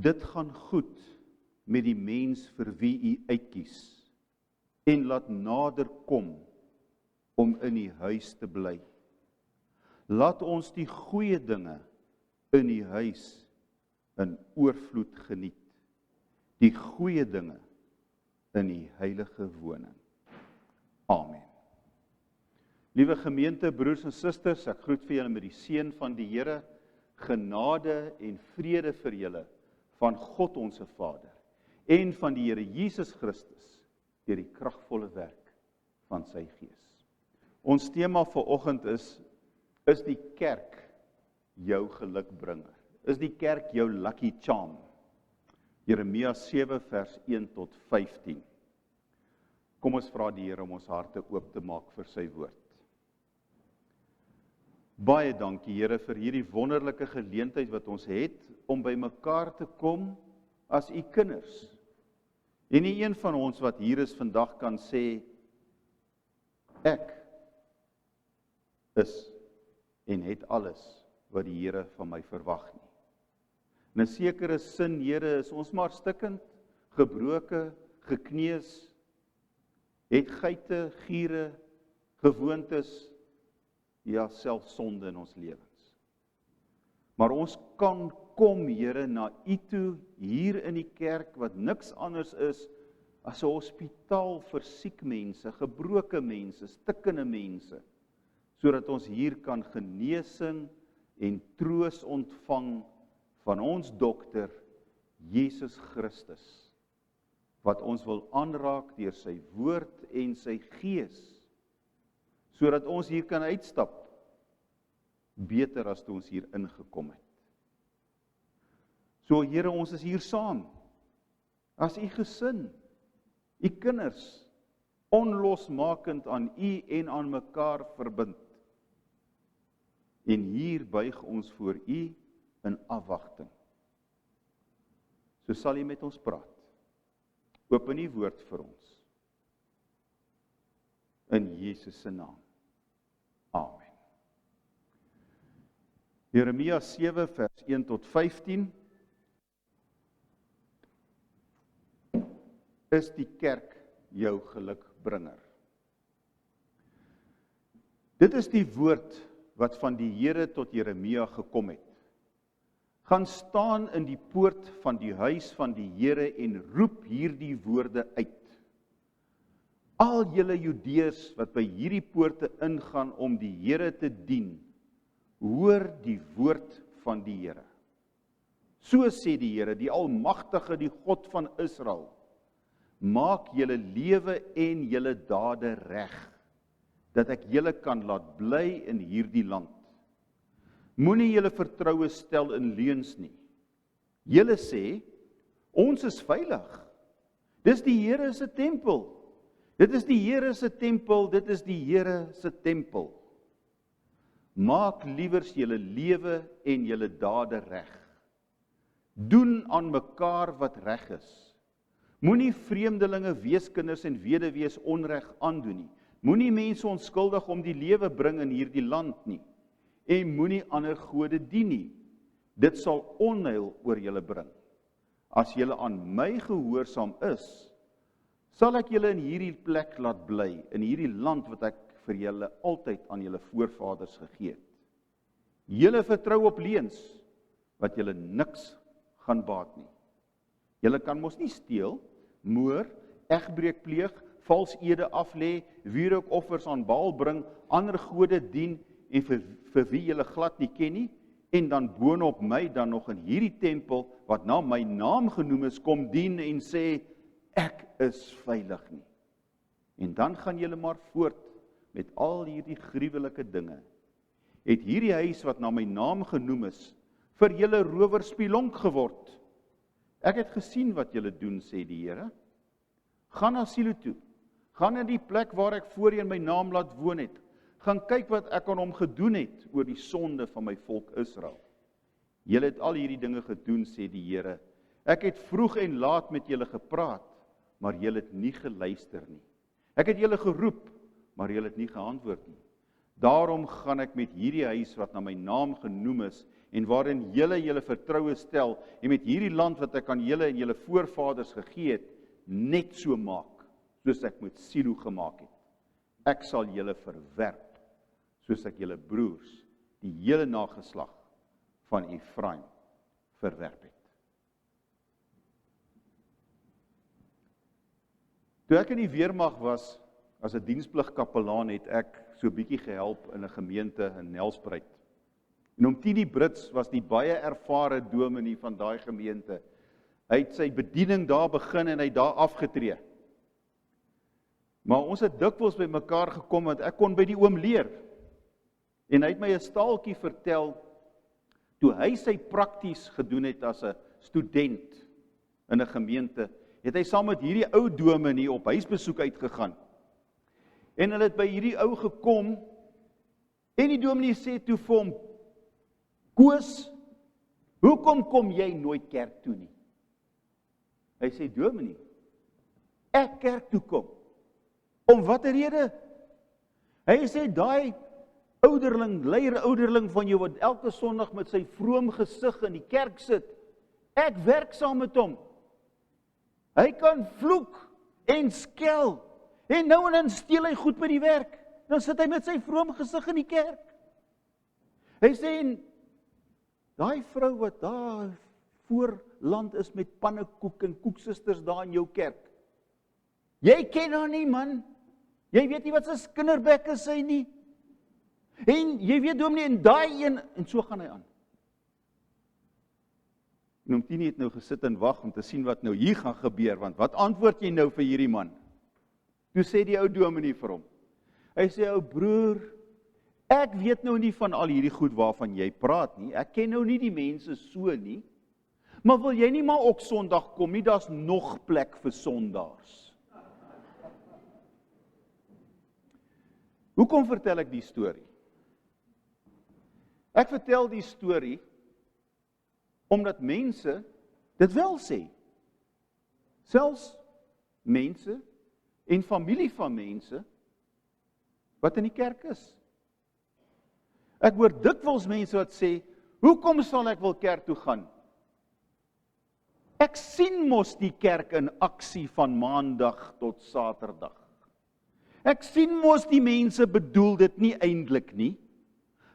dit gaan goed met die mens vir wie u uitkies, en laat nader kom om in die huis te bly. Laat ons die goeie dinge in die huis in oorvloed geniet, die goeie dinge in die heilige woning. Amen. Liewe gemeente, broers en susters, ek groet vir julle met die seën van die Here, genade en vrede vir julle van God ons Vader en van die Here Jesus Christus deur die kragvolle werk van sy Gees. Ons tema vanoggend is die kerk jou gelukbringer? Is die kerk jou lucky charm? Jeremia 7 vers 1 tot 15. Kom ons vra die Here om ons harte oop te maak vir sy woord. Baie dankie Here vir hierdie wonderlike geleentheid wat ons het om by mekaar te kom as u kinders. En nie een van ons wat hier is vandag kan sê, ek is en het alles wat die Here van my verwag nie. In 'n sekere sin, Here, is ons maar stikkend, gebroke, gekneus, het geite, giere, gewoontes, ja, selfs sonde in ons lewens. Maar ons kan kom, Here, na u toe, hier in die kerk, wat niks anders is as 'n hospitaal vir siek mense, gebroke mense, stikkende mense, sodat ons hier kan genesing en troos ontvang van ons dokter, Jesus Christus, wat ons wil aanraak deur sy woord en sy Gees, sodat ons hier kan uitstap, beter as toe ons hier ingekom het. So Here, ons is hier saam, as u gesin, u kinders, onlosmakend aan u en aan mekaar verbind. En hier buig ons voor u in afwagting. So sal u met ons praat. Open u woord vir ons. In Jesus se naam. Amen. Jeremia 7 vers 1 tot 15 is die kerk jou gelukbringer. Dit is die woord wat van die Here tot Jeremia gekom het. Gaan staan in die poort van die huis van die Here en roep hierdie woorde uit. Al julle Judeërs wat by hierdie poorte ingaan om die Here te dien, hoor die woord van die Here. So sê die Here, die Almagtige, die God van Israel, maak julle lewe en julle dade reg, dat ek julle kan laat bly in hierdie land. Moenie julle vertroue stel in leuns nie. Julle sê, ons is veilig. Dis die Here se tempel. Dit is die Here se tempel, dit is die Here se tempel. Maak liewers julle lewe en julle dade reg. Doen aan mekaar wat reg is. Moenie vreemdelinge, weeskinders en weduwees onreg aandoen nie. Moenie mense onskuldig om die lewe bring in hierdie land nie. En moenie ander gode dien nie. Dit sal onheil oor julle bring. As julle aan my gehoorsaam is, sal ek julle in hierdie plek laat bly, in hierdie land wat ek vir julle altyd aan julle voorvaders gegee het. Julle vertrou op leuns, wat julle niks gaan baat nie. Julle kan mos nie steel, moord, egbreek pleeg, vals ede aflê, wierookoffers aan Baal bring, ander gode dien en vir wie julle glad nie ken nie, en dan boonop my dan nog in hierdie tempel, wat na my naam genoem is, kom dien en sê, ek is veilig nie. En dan gaan julle maar voort met al hierdie gruwelike dinge. Het hierdie huis wat na my naam genoem is, vir julle rowerspilonk geword. Ek het gesien wat julle doen, sê die Here. Gaan na Silo toe. Gaan na die plek waar ek voorheen my naam laat woon het. Gaan kyk wat ek aan hom gedoen het oor die sonde van my volk Israel. Julle het al hierdie dinge gedoen, sê die Here. Ek het vroeg en laat met julle gepraat, maar julle het nie geluister nie. Ek het julle geroep, maar julle het nie geantwoord nie. Daarom gaan ek met hierdie huis wat na my naam genoem is, en waarin julle vertroue stel en met hierdie land wat ek aan julle en julle voorvaders gegee het, net so maak, soos ek met Silo gemaak het. Ek sal julle verwerp, soos ek julle broers, die hele nageslag van Efraim, verwerp het. Toe ek in die weermag was, as 'n dienspligkapelaan, het ek so bietjie gehelp in 'n gemeente in Nelspruit. En om Tini Brits was die baie ervare dominee van daai gemeente. Hy het sy bediening daar begin en hy het daar afgetree. Maar ons het dikwels by mekaar gekom, want ek kon by die oom leer. En hy het my 'n staaltjie vertel, toe hy sy prakties gedoen het as 'n student in 'n gemeente, het hy saam met hierdie ou dominee op huisbesoek uitgegaan. En hulle het by hierdie ou gekom, en die dominee sê toe vir hom, Koos, hoekom kom jy nooit kerk toe nie? Hy sê, dominee, ek kerk toe kom. Om watter rede? Hy sê, daai ouderling, leierouderling van jou, wat elke Sondag met sy vroom gesig in die kerk sit, ek werk saam met hom. Hy kan vloek en skel, en nou en dan steel hy goed by die werk, dan sit hy met sy vroom gesig in die kerk. Hy sê, en daai vrou wat daar voorland is met pannekoek en koeksisters daar in jou kerk, jy ken haar nie, man. Jy weet nie wat sy kinderbek is sy nie. En jy weet dominee, en daai een, en so gaan hy aan. En oom Tini het nou gesit en wag om te sien wat nou hier gaan gebeur, want wat antwoord jy nou vir hierdie man? Toe sê die ou dominee vir hom. Hy sê, ou broer, ek weet nou nie van al hierdie goed waarvan jy praat nie, ek ken nou nie die mense so nie, maar wil jy nie maar ook Sondag kom nie, daar's nog plek vir sondaars. Hoekom vertel ek die storie? Ek vertel die storie omdat mense dit wel sê. Selfs mense en familie van mense wat in die kerk is. Ek hoor dikwels mense wat sê, hoekom sal ek wil kerk toe gaan? Ek sien mos die kerk in aksie van Maandag tot Saterdag. Ek sien mos die mense bedoel dit nie eintlik nie.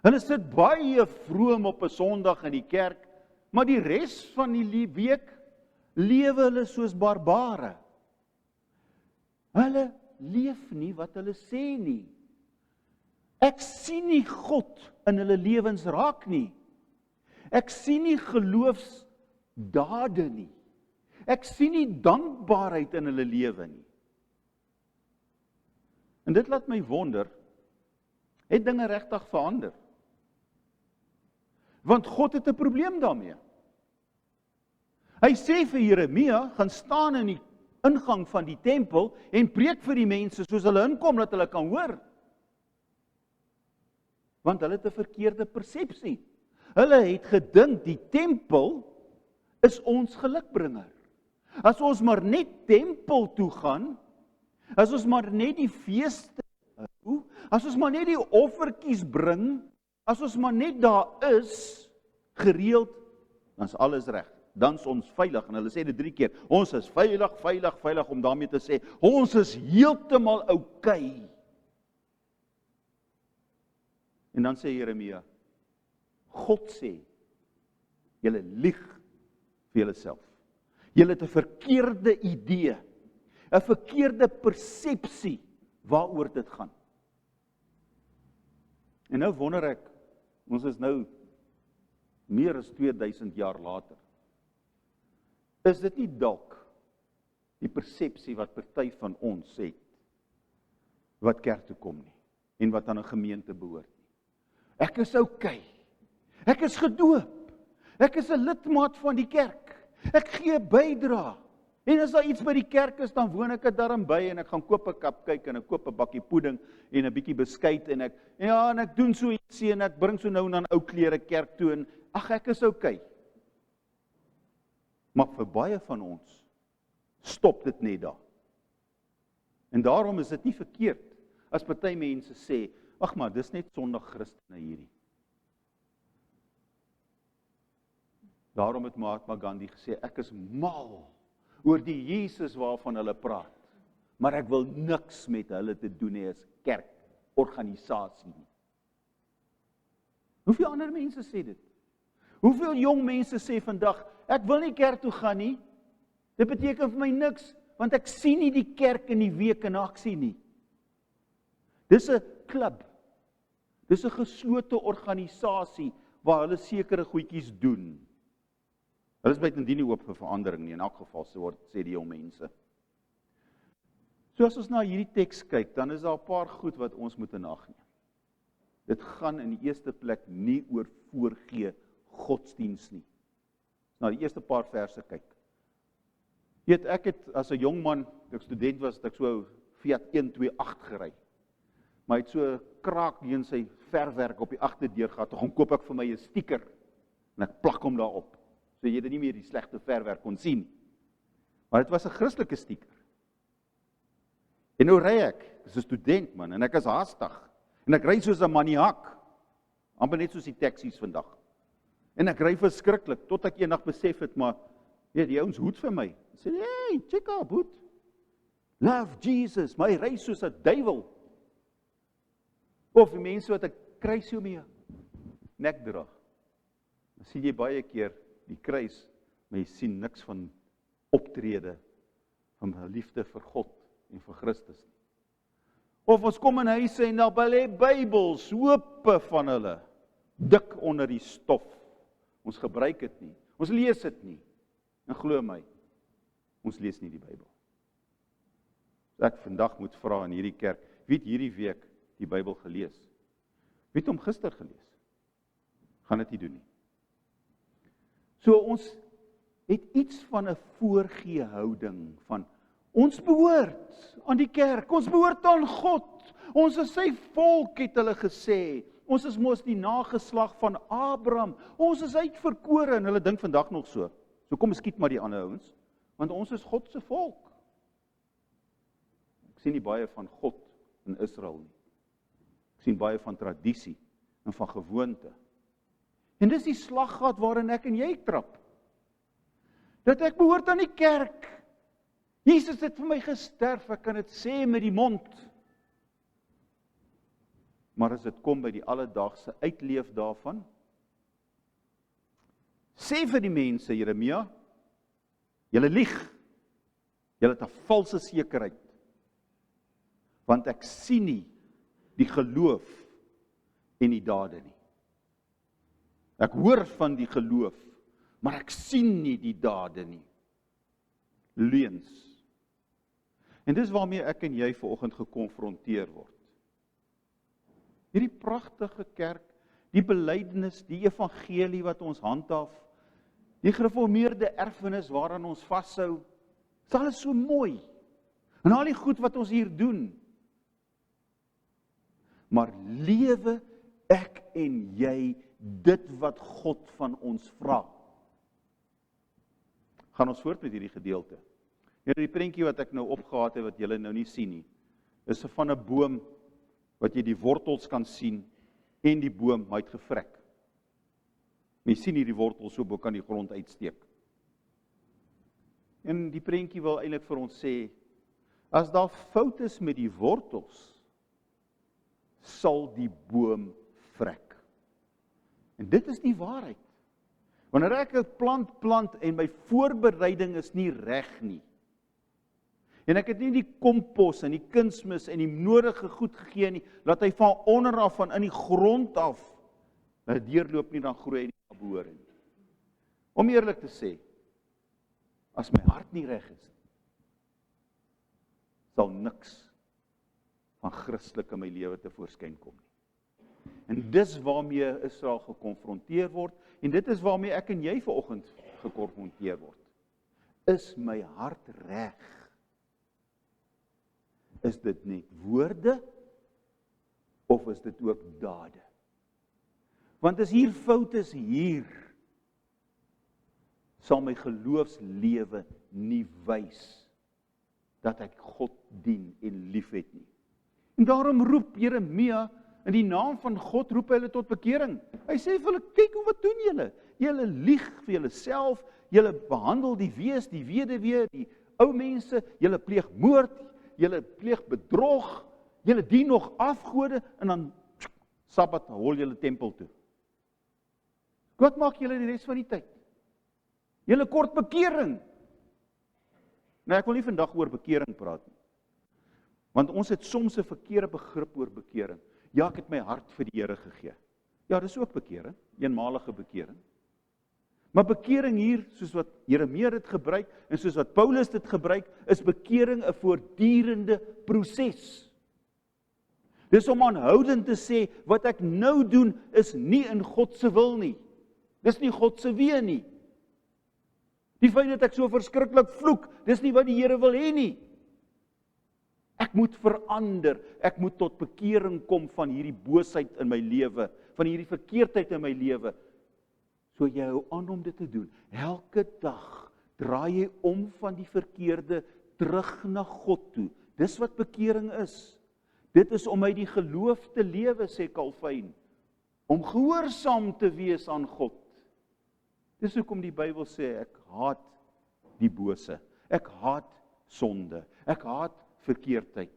Hulle sit baie vroom op 'n Sondag in die kerk, maar die res van die week lewe hulle soos barbare. Hulle leef nie wat hulle sê nie. Ek sien nie God in hulle lewens raak nie. Ek sien nie geloofsdade nie. Ek sien nie dankbaarheid in hulle lewe nie. En dit laat my wonder, het dinge regtig verander? Want God het 'n probleem daarmee. Hy sê vir Jeremia, gaan staan in die ingang van die tempel en preek vir die mense soos hulle inkom, dat hulle kan hoor. Want hulle het 'n verkeerde persepsie. Hulle het gedink die tempel is ons gelukbringer. As ons maar net tempel toe gaan, as ons maar net die feeste hou, as ons maar net die offertjies bring, as ons maar net daar is, gereeld, dan is alles reg. Dan is ons veilig, en hulle sê dit 3 keer, ons is veilig, veilig, veilig, om daarmee te sê, ons is heeltemal oukei. En dan sê Jeremia, God sê, julle lieg vir julleself. Julle het 'n verkeerde idee, 'n verkeerde persepsie waaroor dit gaan. En nou wonder ek, ons is nou meer as 2000 jaar later. Is dit nie dalk die persepsie wat party van ons het, wat kerk toe kom nie, en wat aan 'n gemeente behoort nie? Ek is oukei. Ek is gedoop. Ek is 'n lidmaat van die kerk. Ek gee bydra. En as daar iets by die kerk is, dan woon ek dit daarin by, en ek gaan koop 'n cupcake, en ek koop 'n bakkie pudding, en 'n bietjie beskuit, en ek doen so ietsie, en ek bring so nou en dan ou klere kerk toe, en ag, ek is oukei. Maar vir baie van ons stop dit net daar. En daarom is dit nie verkeerd as party mense sê, ag maar, dis net Sondag Christene hierdie. Daarom het Mahatma Gandhi gesê, ek is mal oor die Jesus waarvan hulle praat, maar ek wil niks met hulle te doen hê as kerkorganisasie nie. Hoeveel ander mense sê dit? Hoeveel jong mense sê vandag, ek wil nie kerk toe gaan nie, dit beteken vir my niks, want ek sien nie die kerk in die week in aksie nie. Dis 'n klub, dis 'n geslote organisasie, waar hulle sekere goedjies doen. Hulle is buitendien nie oop vir verandering nie, in elk geval sê die jong mense. So as ons na hierdie teks kyk, dan is daar 'n paar goed wat ons moet in ag neem. Dit gaan in die eerste plek nie oor voorgee godsdiens nie. Na die eerste paar verse kyk. Weet, ek het as 'n jong man, toe ek student was, het ek so Fiat 128 gery. Maar hy het so 'n kraak die in sy verfwerk op die agterdeur gehad, toe gaan koop ek vir my 'n stiker, en ek plak hom daarop, so jy dit nie meer die slegte verfwerk kon sien. Maar dit was 'n Christelike stiker. En nou ry ek, is 'n student man, en ek is haastig, en ek ry soos 'n maniak, amper net soos die taksies vandag. En ek ry verskriklik, tot ek eendag besef het, maar, weet, die ouens hoed vir my. Ek sê, hey, check up, hoed. Love Jesus, maar hy ry soos 'n duiwel. Of die mense wat 'n kruisie om die nek dra. Dan sien jy baie keer die kruis, maar jy sien niks van optrede, van liefde vir God en vir Christus. Of ons kom in huise en daar lê Bybels, hoope van hulle, dik onder die stof. Ons gebruik dit nie, ons lees dit nie. En glo my, ons lees nie die Bybel. So ek vandag moet vra in hierdie kerk, wie het hierdie week die Bybel gelees? Wie het hom gister gelees? Gaan dit nie doen nie. So ons het iets van 'n voorgee houding van ons behoort aan die kerk, ons behoort aan God, ons is sy volk, het hulle gesê, ons is mos die nageslag van Abraham, ons is uitverkore, en hulle dink vandag nog so. So kom skiet maar die ander ouens, want ons is God se volk. Ek sien nie baie van God in Israel nie. Ek sien baie van tradisie en van gewoonte. En dis die slaggat waarin ek en jy trap. Dat ek behoort aan die kerk. Jesus het vir my gesterf, ek kan dit sê met die mond. Maar as dit kom by die alledaagse uitleef daarvan, sê vir die mense, Jeremia, julle lieg, julle het 'n valse sekerheid, want ek sien nie die geloof en die dade nie. Ek hoor van die geloof, maar ek sien nie die dade nie. Leuns. En dis waarmee ek en jy vanoggend gekonfronteer word. Hierdie pragtige kerk, die belydenis, die evangelie wat ons handhaaf, die gereformeerde erfenis waaraan ons vashou, is alles so mooi. En al die goed wat ons hier doen. Maar lewe ek en jy dit wat God van ons vra? Gaan ons voort met hierdie gedeelte. Die prentjie wat ek nou opgehaat het, wat julle nou nie sien nie, is van 'n boom, wat jy die wortels kan sien, en die boom, hy het gevrek. Jy sien hier die wortels so bo kan die grond uitsteek. En die prentjie wil eintlik vir ons sê, as daar fout is met die wortels, sal die boom vrek. En dit is die waarheid. Wanneer ek 'n plant en my voorbereiding is nie reg nie, en ek het nie die kompos en die kunsmis en die nodige goed gegee nie, laat hy van onderaf van in die grond af, dat deurloop nie, dan groei hy nie na behore nie. Om eerlik te sê, as my hart nie reg is, sal niks van Christelik in my lewe te voorskyn kom nie. En dis waarmee Israel gekonfronteer word, en dit is waarmee ek en jy vanoggend gekonfronteer word. Is my hart reg? Is dit net woorde, of is dit ook dade? Want as hier fout is hier, sal my geloofslewe nie wys dat ek God dien en liefhet nie. En daarom roep Jeremia in die naam van God roep hy hulle tot bekering. Hy sê vir hulle, kyk wat doen julle? Julle lieg vir julle self, julle behandel die wees, die weduwee, die ou mense, julle pleeg moord, julle pleeg bedrog, julle dien nog afgode, en dan Sabbat hol julle tempel toe. Wat maak julle die res van die tyd? Julle kort bekering. Nou, ek wil nie vandag oor bekering praat nie. Want ons het soms 'n verkeerde begrip oor bekering. Ja, ek het my hart vir die Here gegee. Ja, dis ook bekering, eenmalige bekering. Maar bekering hier, soos wat Jeremia dit gebruik, en soos wat Paulus dit gebruik, is bekering 'n voortdurende proses. Dis om aanhoudend te sê, wat ek nou doen, is nie in God se wil nie. Dis nie God se weë nie. Die feit dat ek so verskriklik vloek, dis nie wat die Here wil hê nie. Ek moet verander, ek moet tot bekering kom van hierdie boosheid in my lewe, van hierdie verkeerdheid in my lewe. So jy hou aan om dit te doen. Elke dag draai jy om van die verkeerde terug na God toe. Dis wat bekering is. Dit is om uit die geloof te lewe, sê Calvin, om gehoorsaam te wees aan God. Dis hoekom die Bybel sê, ek haat die bose, ek haat sonde, ek haat verkeerdheid.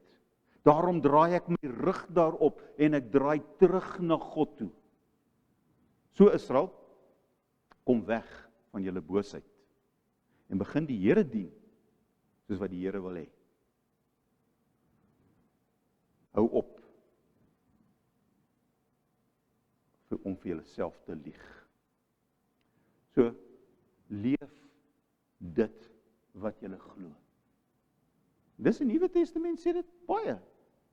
Daarom draai ek my rug daarop en ek draai terug na God toe. So Israel, kom weg van julle boosheid en begin die Here dien, soos wat die Here wil hê. Hou op om vir julleself te lieg. So, leef dit wat julle glo. Dis in die Nuwe Testament sê dit baie.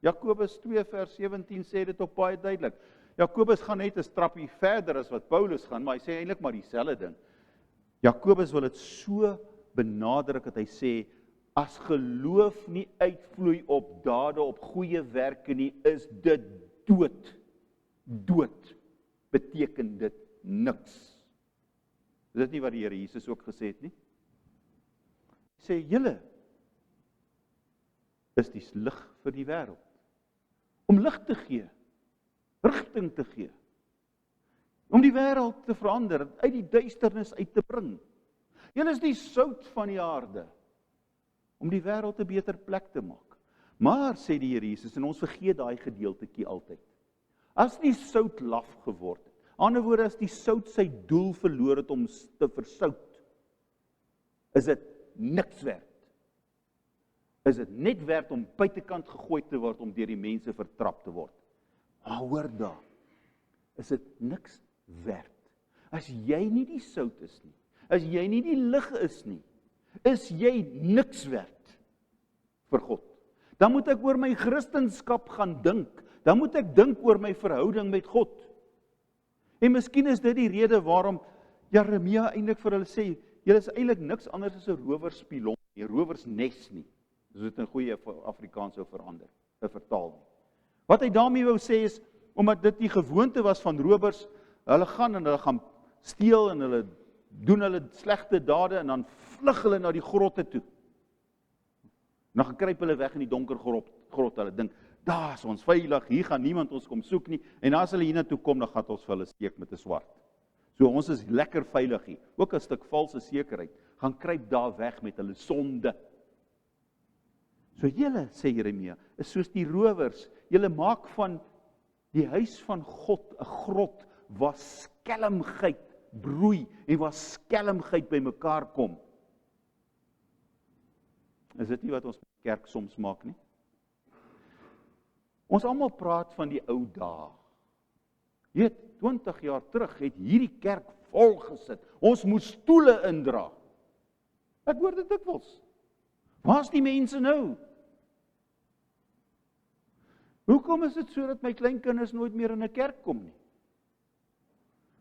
Jakobus 2 vers 17 sê dit ook baie duidelik. Jakobus gaan net 'n trappie verder as wat Paulus gaan, maar hy sê eintlik maar dieselfde ding. Jakobus wil dit so benadruk dat hy sê, as geloof nie uitvloei op dade, op goeie werke nie, is dit dood. Dood beteken dit niks. Is dit nie wat die Here Jesus ook gesê het nie? Hy sê, julle is die lig vir die wêreld. Om lig te gee, rigting te gee. Om die wêreld te verander, uit die duisternis uit te bring. Julle is die sout van die aarde, om die wêreld 'n beter plek te maak. Maar, sê die Here Jesus, en ons vergeet daai gedeeltetjie altyd, as die sout laf geword het, aan die ander woorde, as die sout sy doel verloor het om te versout, is dit niks werd. Is dit net werd om buitekant gegooi te word, om deur die mense vertrap te word. Maar hoor daar, is dit niks werd. As jy nie die sout is nie, as jy nie die lig is nie, is jy niks werd vir God. Dan moet ek oor my Christenskap gaan dink, dan moet ek dink oor my verhouding met God. En miskien is dit die rede waarom Jeremia eintlik vir hulle sê, julle is eintlik niks anders as 'n rowerspilon, 'n rowersnes nie. Dis dit in goeie Afrikaans sou vertaal nie. Wat hy daarmee wou sê is, omdat dit die gewoonte was van rowers, hulle gaan en hulle gaan steel en hulle doen hulle slegte dade en dan vlug hulle na die grotte toe. Dan gaan kruip hulle weg in die donker grot. Hulle dink, daar is ons veilig, hier gaan niemand ons kom soek nie. En as hulle hiernatoe kom, dan gaan ons vir hulle steek met 'n swart. So ons is lekker veilig hier. Ook 'n stuk valse sekerheid. Gaan kruip daar weg met hulle sonde. So julle, sê Jeremia, is soos die rowers. Julle maak van die huis van God 'n grot waar skelmgeit broei en waar skelmgeit by mekaar kom. Is dit nie wat ons kerk soms maak nie? Ons almal praat van die ou dae. Jy weet, 20 jaar terug het hierdie kerk vol gesit. Ons moes stoele indra. Ek hoor dit dikwels. Waar's die mense nou? Hoekom is dit so dat my kleinkinders nooit meer in 'n kerk kom nie?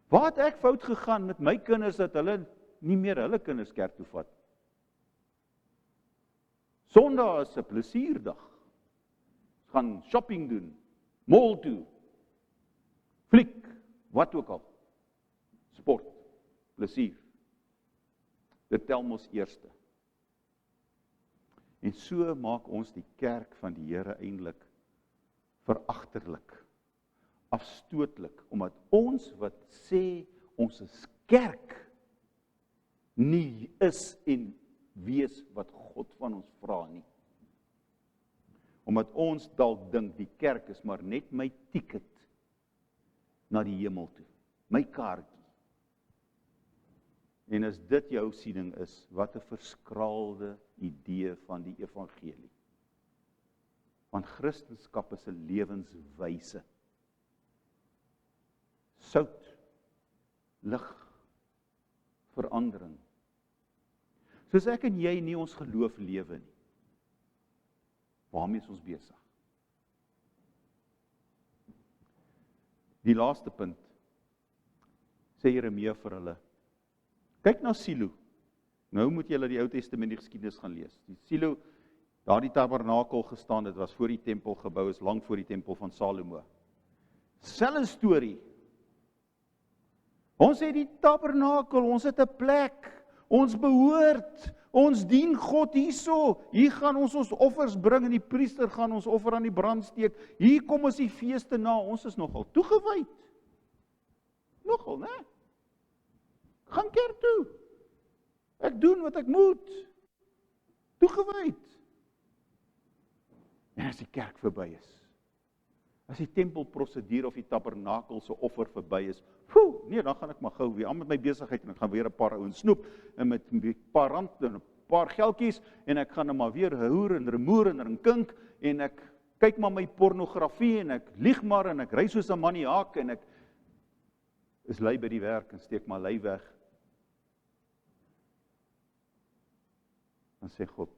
Waar het ek fout gegaan met my kinders dat hulle nie meer hulle kinders kerk toe vat? Sondag is 'n plesierdag. Gaan shopping doen, mall toe, fliek, wat ook al. Sport, plesier. Dit tel mos eerste. En so maak ons die kerk van die Here eintlik veragterlik. afstootlik, omdat ons wat sê ons is kerk, nie is en wees wat God van ons vra nie. Omdat ons dalk dink die kerk is maar net my ticket na die hemel toe, my kaartjie. En as dit jou siening is, wat 'n verskraalde idee van die evangelie. Want Christendom is 'n lewenswyse. Sout, lig, verandering. Soos ek en jy nie ons geloof lewe nie. Waarmee is ons besig? Die laaste punt, sê Jeremia vir hulle, kyk na Silo. Nou moet julle die Ou Testament die geskiedenis gaan lees. Die Silo, daar die tabernakel gestaan, dit was voor die tempel gebou, is lank voor die tempel van Salomo. Selfe storie. Ons het die tabernakel, ons het 'n plek, ons behoort, ons dien God hierso. Hier gaan ons offers bring en die priester gaan ons offer aan die brand steek. Hier kom ons die feeste na, ons is nogal toegewyd. Nogal, né? Gaan kerk toe. Ek doen wat ek moet. Toegewyd. En as die kerk verby is, as die tempelprosedure of die tabernakel se offer verby is, nee, dan gaan ek maar gou weer aan met my besigheid en ek gaan weer 'n paar ouens snoep en met 'n paar rand en 'n paar geldjies en ek gaan maar weer hoer en remoer en kink en ek kyk maar my pornografie en ek lieg maar en ek ry soos 'n maniak en ek is lui by die werk en steek maar lui weg. Dan sê God,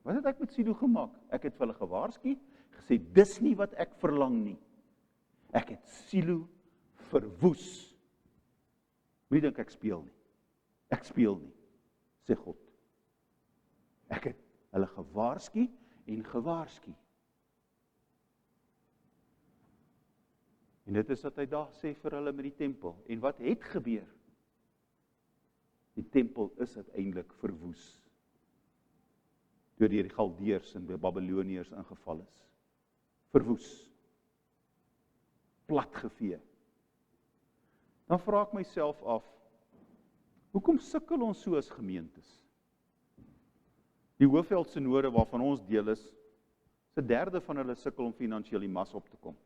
wat het ek met Silo gemaak? Ek het vir hulle gewaarsku, gesê, dis nie wat ek verlang nie. Ek het Silo verwoes. Moenie dink ek speel nie. Ek speel nie, sê God. Ek het hulle gewaarsku en gewaarsku. En dit is wat hy daar sê vir hulle met die tempel. En wat het gebeur? Die tempel is uiteindelik verwoes. Deur die Galdeërs en die Babiloniërs ingeval is. Verwoes. Platgevee. Dan vra ek myself af, hoekom sukkel ons so as gemeentes? Die Hoëveld Synode waarvan ons deel is, 1/3 van hulle sukkel om finansiëel die mas op te kom.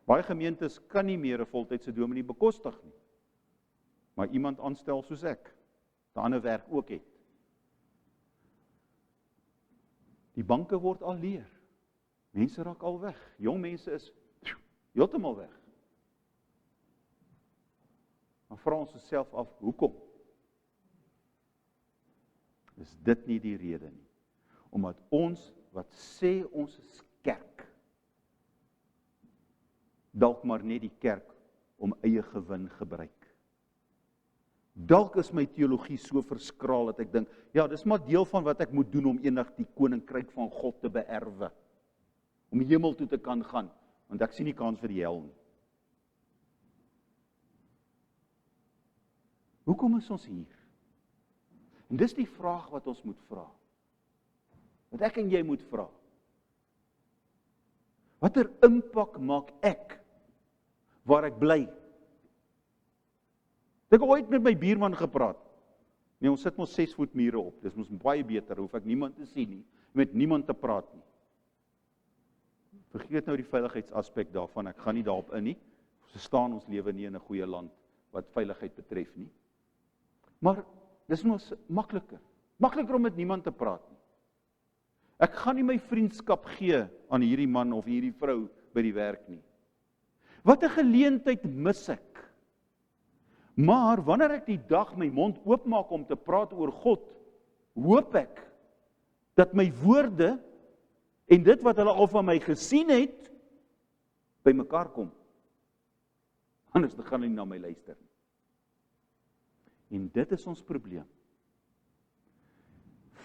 Baie gemeentes kan nie meer 'n voltydse dominee bekostig nie, maar iemand aanstel soos ek, 'n ander werk ook het. Die banke word al leer. Mense raak al weg. Jong mense is heeltemal weg. Dan vra ons osself af, hoekom? Is dit nie die rede nie? Omdat ons wat sê ons is kerk, dalk maar net die kerk om eie gewin gebruik. Dalk is my teologie so verskraal dat ek dink, ja, dis maar deel van wat ek moet doen om eendag die koninkryk van God te beerwe. Om hemel toe te kan gaan, want ek sien nie kans vir die hel nie. Hoekom is ons hier? En dis die vraag wat ons moet vra. Wat ek en jy moet vra. Watter impak maak ek waar ek bly? Ek het ooit met my buurman gepraat. Nee, ons sit mos 6 voet mure op. Dis mos baie beter, hoef ek niemand te sien nie, met niemand te praat nie. Vergeet nou die veiligheidsaspek daarvan, ek gaan nie daarop in nie. Ons verstaan ons lewe nie in 'n goeie land wat veiligheid betref nie. Maar dis mos makliker om met niemand te praat nie. Ek gaan nie my vriendskap gee aan hierdie man of hierdie vrou by die werk nie. Wat 'n geleentheid mis ek. Maar wanneer ek die dag my mond oopmaak om te praat oor God, hoop ek dat my woorde en dit wat hulle al van my gesien het, by mekaar kom. Anders dan gaan hulle nie na my luister nie. En dit is ons probleem.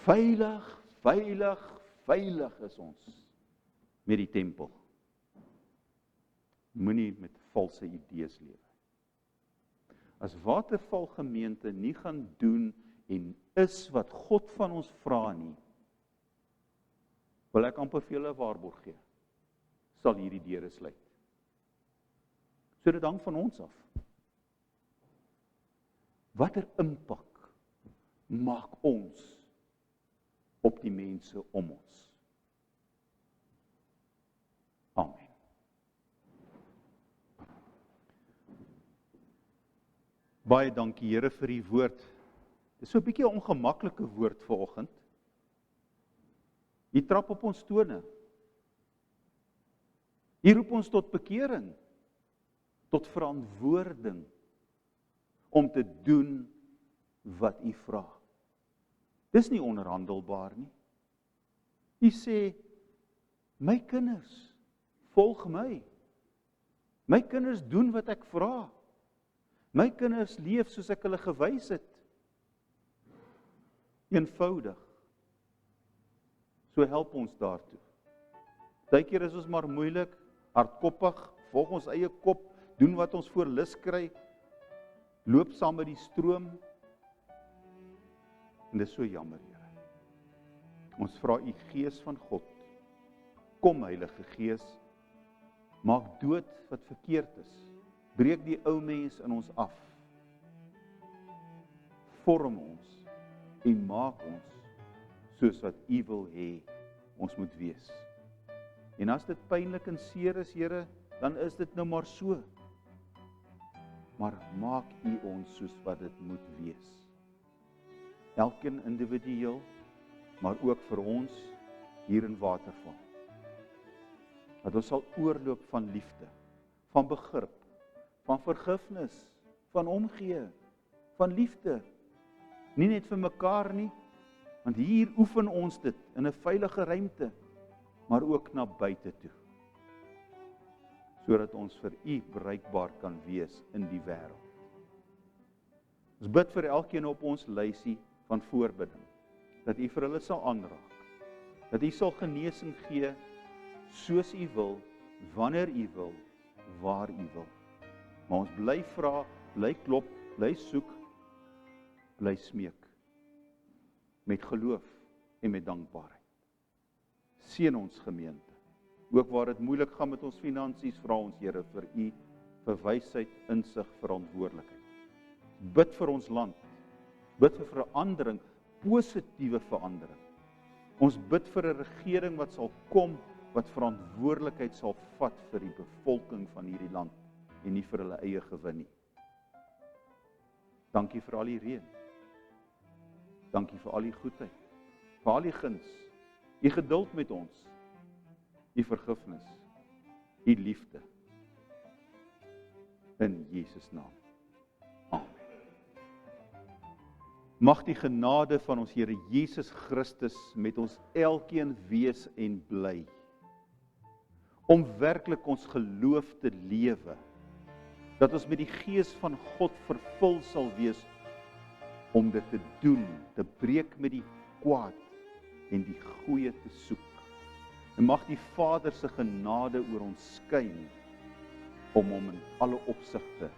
Veilig, veilig, veilig is ons met die tempel. Moenie met valse idees lewe. As Waterval gemeente nie gaan doen en is wat God van ons vra nie, wil ek amper vir julle 'n waarborg gee. sal hierdie deure sluit. So dit hang van ons af. Watter impak maak ons op die mense om ons? Amen. Baie dankie Here vir die woord. Dit is so 'n bietjie 'n ongemaklike woord vanoggend. U trap op ons tone. U roep ons tot bekering, tot verantwoording, om te doen wat u vra. Dis nie onderhandelbaar nie. U sê, my kinders, volg my. My kinders doen wat ek vra. My kinders leef soos ek hulle gewys het. Eenvoudig. So help ons daartoe. Partykeer is ons maar moeilik, hardkoppig, volg ons eie kop, doen wat ons voor lus kry, loop saam met die stroom. En dit is so jammer, Here. Ons vra u Gees van God, kom Heilige Gees, maak dood wat verkeerd is. Breek die ou mens in ons af. Vorm ons en maak ons soos wat u wil hê ons moet wees. En as dit pynlik en seer is, Here, dan is dit nou maar so. Maar maak u ons soos wat dit moet wees. Elkeen individueel, maar ook vir ons hier in Waterval. Dat ons sal oorloop van liefde, van begrip, van vergifnis, van omgee, van liefde. Nie net vir mekaar nie, want hier oefen ons dit in 'n veilige ruimte, maar ook na buite toe. Sodat ons vir u bruikbaar kan wees in die wêreld. Ons bid vir elkeen op ons lysie van voorbidding, dat u vir hulle sal aanraak, dat u sal genesing gee, soos u wil, wanneer u wil, waar u wil. Maar ons bly vra, bly klop, bly soek, bly smeek, met geloof en met dankbaarheid. Seën ons gemeente, ook waar dit moeilik gaan met ons finansies, vra ons Here vir u, vir wysheid, insig, verantwoordelikheid. Bid vir ons land, bid vir verandering, positiewe verandering. Ons bid vir 'n regering wat sal kom, wat verantwoordelikheid sal vat vir die bevolking van hierdie land, en nie vir hulle eie gewin nie. Dankie vir al die reën. Dankie vir al die goedheid, vir al die guns, u geduld met ons, u vergifnis, u liefde. In Jesus naam. Amen. Mag die genade van ons Here Jesus Christus met ons elkeen wees en bly, om werklik ons geloof te lewe, dat ons met die Gees van God vervul sal wees, om dit te doen, te breek met die kwaad en die goeie te soek. En mag die Vader se genade oor ons skyn, om hom in alle opsigte